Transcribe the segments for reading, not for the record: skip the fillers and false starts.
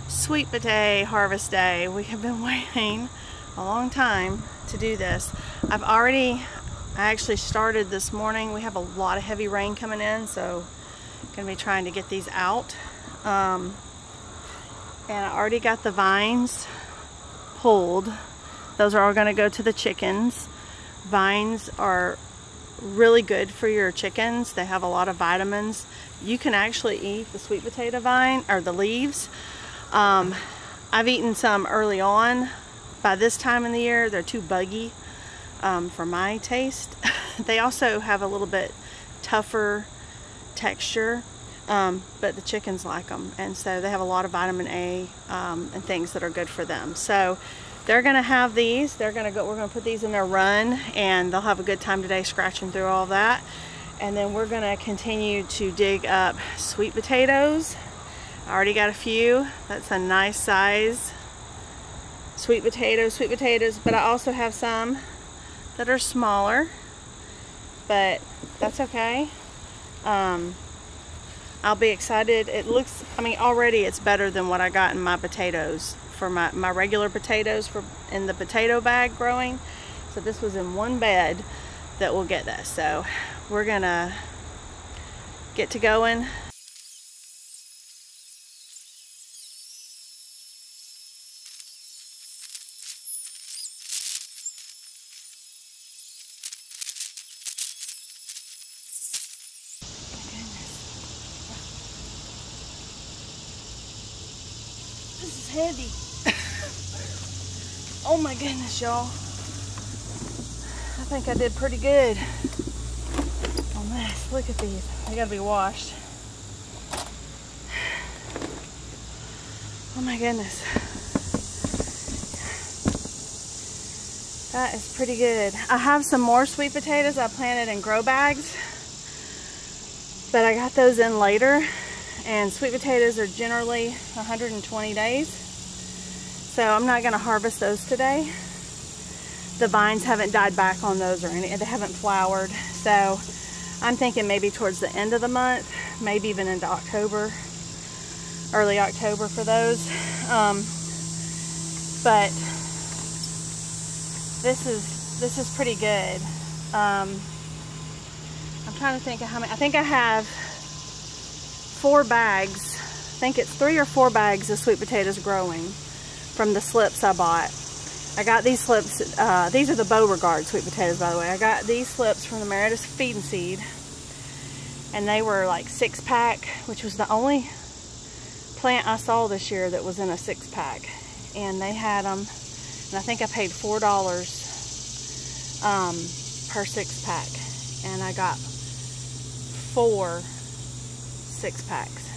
sweet potato harvest day. We have been waiting a long time to do this. I actually started this morning. We have a lot of heavy rain coming in, so I'm gonna be trying to get these out. And I already got the vines pulled. Those are all gonna go to the chickens. Vines are really good for your chickens. They have a lot of vitamins. You can actually eat the sweet potato vine or the leaves. I've eaten some early on. By this time in the year, they're too buggy for my taste. They also have a little bit tougher texture, but the chickens like them, and so they have a lot of vitamin A and things that are good for them. So they're gonna have these. We're gonna put these in their run, and they'll have a good time today scratching through all that. And then we're gonna continue to dig up sweet potatoes. I already got a few. That's a nice size sweet potatoes, but I also have some that are smaller, but that's okay. I'll be excited. It looks, I mean, already it's better than what I got in my potatoes for my regular potatoes in the potato bag growing. So this was in one bed that will get this. So we're gonna get to going. This is heavy. Oh my goodness, y'all. I think I did pretty good on this. Look at these. They gotta be washed. Oh my goodness. That is pretty good. I have some more sweet potatoes I planted in grow bags, but I got those in later. And sweet potatoes are generally 120 days. So I'm not gonna harvest those today. The vines haven't died back on those or any, they haven't flowered. So I'm thinking maybe towards the end of the month, maybe even into October, early October for those. But this is pretty good. I'm trying to think of how many. I think I have 4 bags. I think it's 3 or 4 bags of sweet potatoes growing from the slips I bought. I got these slips. These are the Beauregard sweet potatoes, by the way. I got these slips from the Meredith Feed and Seed, and they were like 6-pack, which was the only plant I saw this year that was in a 6-pack. And they had them, and I think I paid $4 per 6-pack, and I got 4 6-packs.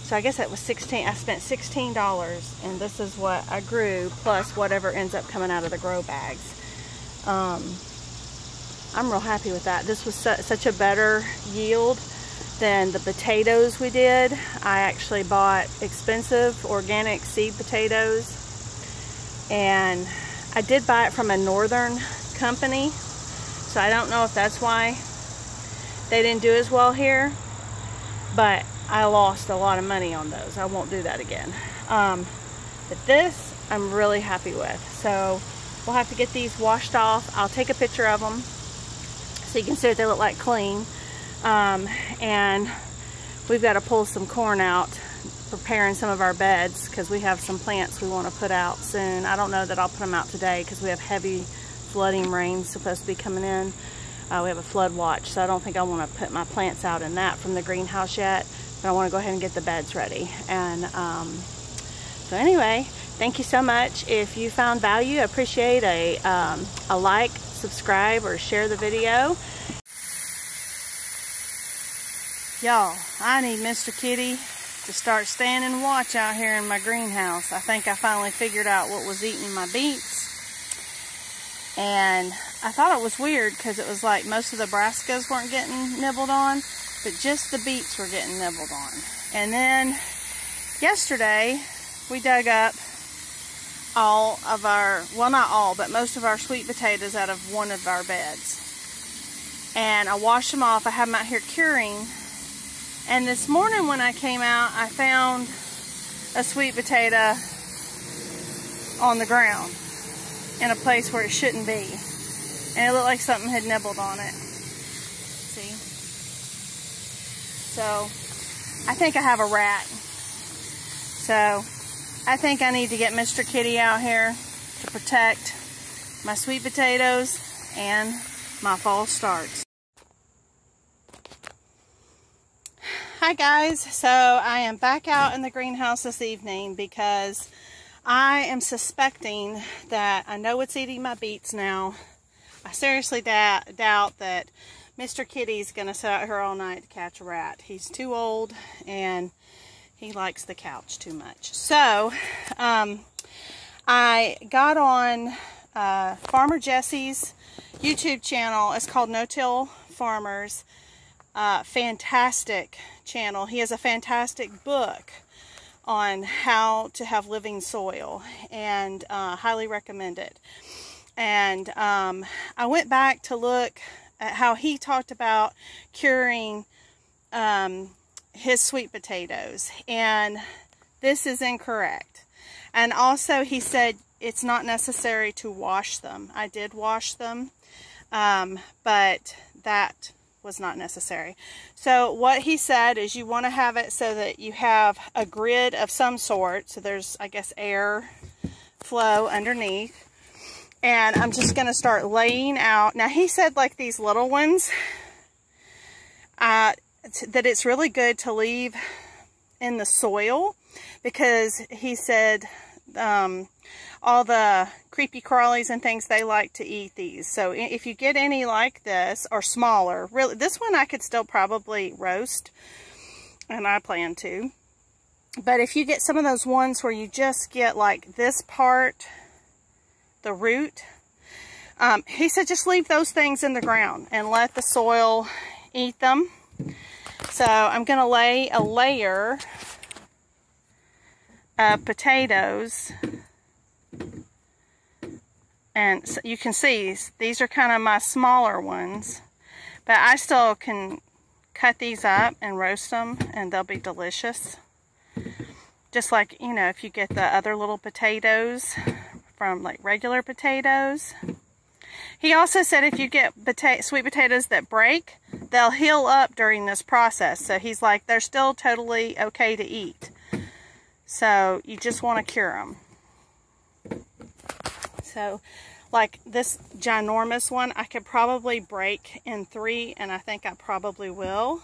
So I guess that was 16. I spent $16, and this is what I grew plus whatever ends up coming out of the grow bags. I'm real happy with that. This was such a better yield than the potatoes we did. I actually bought expensive organic seed potatoes, and I did buy it from a northern company, so I don't know if that's why they didn't do as well here, but I lost a lot of money on those. I won't do that again. But this I'm really happy with. So we'll have to get these washed off. I'll take a picture of them so you can see what they look like clean. And we've got to pull some corn out, preparing some of our beds, because we have some plants we want to put out soon. I don't know that I'll put them out today because we have heavy flooding rain supposed to be coming in. We have a flood watch, so I don't think I want to put my plants out in that from the greenhouse yet, but I want to go ahead and get the beds ready. And so anyway, thank you so much. If you found value, I appreciate a like, subscribe, or share the video. Y'all, I need Mr. Kitty to start standing watch out here in my greenhouse. I think I finally figured out what was eating my beets. And I thought it was weird because it was like most of the brassicas weren't getting nibbled on, but just the beets were getting nibbled on. And then yesterday we dug up all of our, well, not all, but most of our sweet potatoes out of one of our beds. And I washed them off. I have them out here curing. And this morning when I came out, I found a sweet potato on the ground in a place where it shouldn't be. And it looked like something had nibbled on it. See? So, I think I have a rat. So, I think I need to get Mr. Kitty out here to protect my sweet potatoes and my fall starts. Hi guys, so I am back out in the greenhouse this evening because I am suspecting that I know it's eating my beets now. I seriously doubt that Mr. Kitty's going to sit out here all night to catch a rat. He's too old and he likes the couch too much. So, I got on Farmer Jesse's YouTube channel. It's called No Till Farmers. Fantastic channel. He has a fantastic book on how to have living soil, and highly recommend it. And I went back to look at how he talked about curing his sweet potatoes, and this is incorrect. And also he said it's not necessary to wash them. I did wash them, but that was not necessary. So what he said is you want to have it so that you have a grid of some sort. So there's, I guess, air flow underneath. And I'm just going to start laying out. Now he said like these little ones, that it's really good to leave in the soil, because he said all the creepy crawlies and things, they like to eat these. So if you get any like this, or smaller, really, this one I could still probably roast, and I plan to. But if you get some of those ones where you just get like this part, the root, he said just leave those things in the ground and let the soil eat them. So I'm going to lay a layer of potatoes. And so you can see, these are kind of my smaller ones. But I still can cut these up and roast them, and they'll be delicious. Just like, you know, if you get the other little potatoes from like regular potatoes. He also said if you get sweet potatoes that break, they'll heal up during this process. So he's like, they're still totally okay to eat. So you just want to cure them. So, like this ginormous one, I could probably break in 3, and I think I probably will,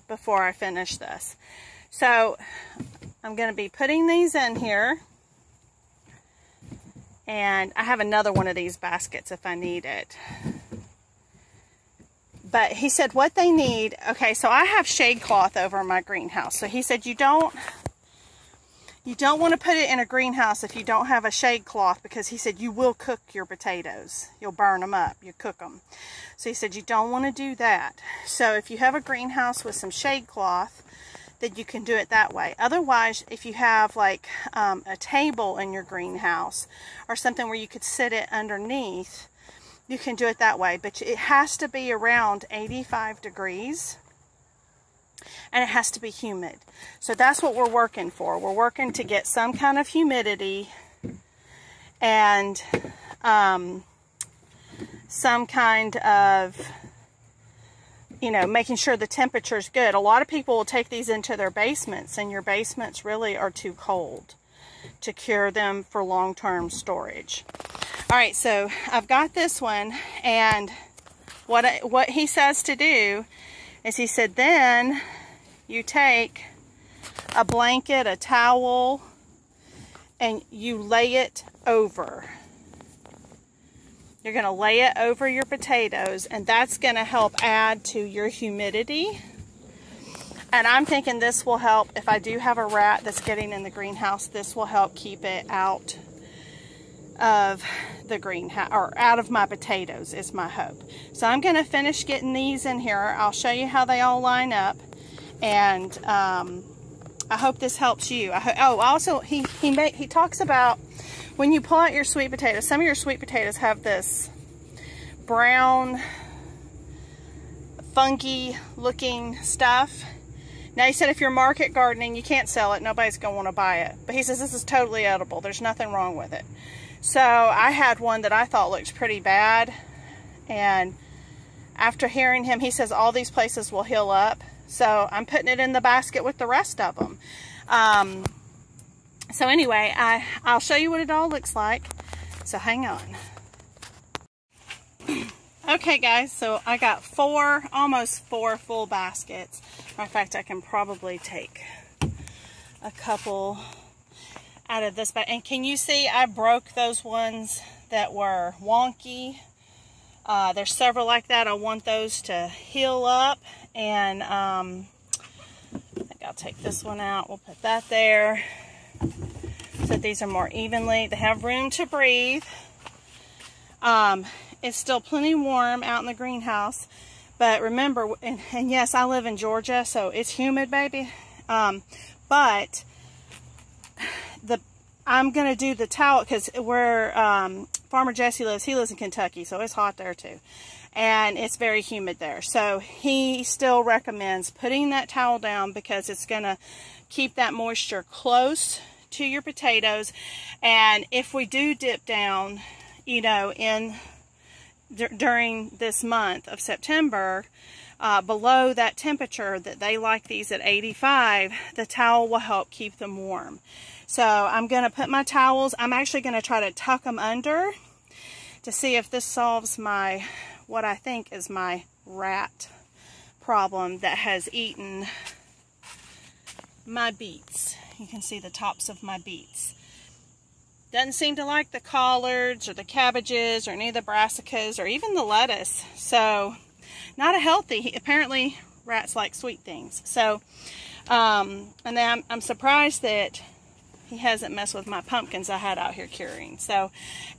before I finish this. So, I'm going to be putting these in here, and I have another one of these baskets if I need it. But he said what they need, okay, so I have shade cloth over my greenhouse. So he said you don't want to put it in a greenhouse if you don't have a shade cloth, because he said you will cook your potatoes. You'll burn them up. You cook them. So he said you don't want to do that. So if you have a greenhouse with some shade cloth, then you can do it that way. Otherwise, if you have like a table in your greenhouse or something where you could sit it underneath, you can do it that way. But it has to be around 85 degrees. And it has to be humid. So that's what we're working for. We're working to get some kind of humidity and some kind of, you know, making sure the temperature's good. A lot of people will take these into their basements, and your basements really are too cold to cure them for long-term storage. All right, so I've got this one, and what he says to do is he said then you take a blanket, a towel, and you lay it over. You're going to lay it over your potatoes, and that's going to help add to your humidity. And I'm thinking this will help if I do have a rat that's getting in the greenhouse. This will help keep it out of the greenhouse, or out of my potatoes, is my hope. So I'm going to finish getting these in here. I'll show you how they all line up, and I hope this helps you. Also he talks about when you pull out your sweet potatoes, some of your sweet potatoes have this brown, funky looking stuff. Now he said if you're market gardening, you can't sell it. Nobody's going to want to buy it. But he says this is totally edible. There's nothing wrong with it. So I had one that I thought looked pretty bad. And after hearing him, he says all these places will heal up. So I'm putting it in the basket with the rest of them. So anyway, I'll show you what it all looks like. So hang on. Okay guys, so I got almost four full baskets. Matter of fact, I can probably take a couple out of this bag. And can you see I broke those ones that were wonky? There's several like that. I want those to heal up. And I think I'll take this one out. We'll put that there. So these are more evenly. They have room to breathe. It's still plenty warm out in the greenhouse, but remember, and yes, I live in Georgia, so it's humid, baby. But I'm gonna do the towel because where Farmer Jesse lives, he lives in Kentucky, so it's hot there too, and it's very humid there. So he still recommends putting that towel down because it's gonna keep that moisture close to your potatoes. And if we do dip down, you know, during this month of September, below that temperature that they like these at 85, the towel will help keep them warm. So I'm going to put my towels, I'm actually going to try to tuck them under to see if this solves what I think is my rat problem that has eaten my beets. You can see the tops of my beets. Doesn't seem to like the collards or the cabbages or any of the brassicas or even the lettuce. So, not a healthy. Apparently, rats like sweet things. So, and then I'm surprised that he hasn't messed with my pumpkins I had out here curing. So,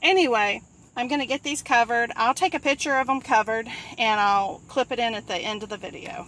anyway, I'm going to get these covered. I'll take a picture of them covered and I'll clip it in at the end of the video.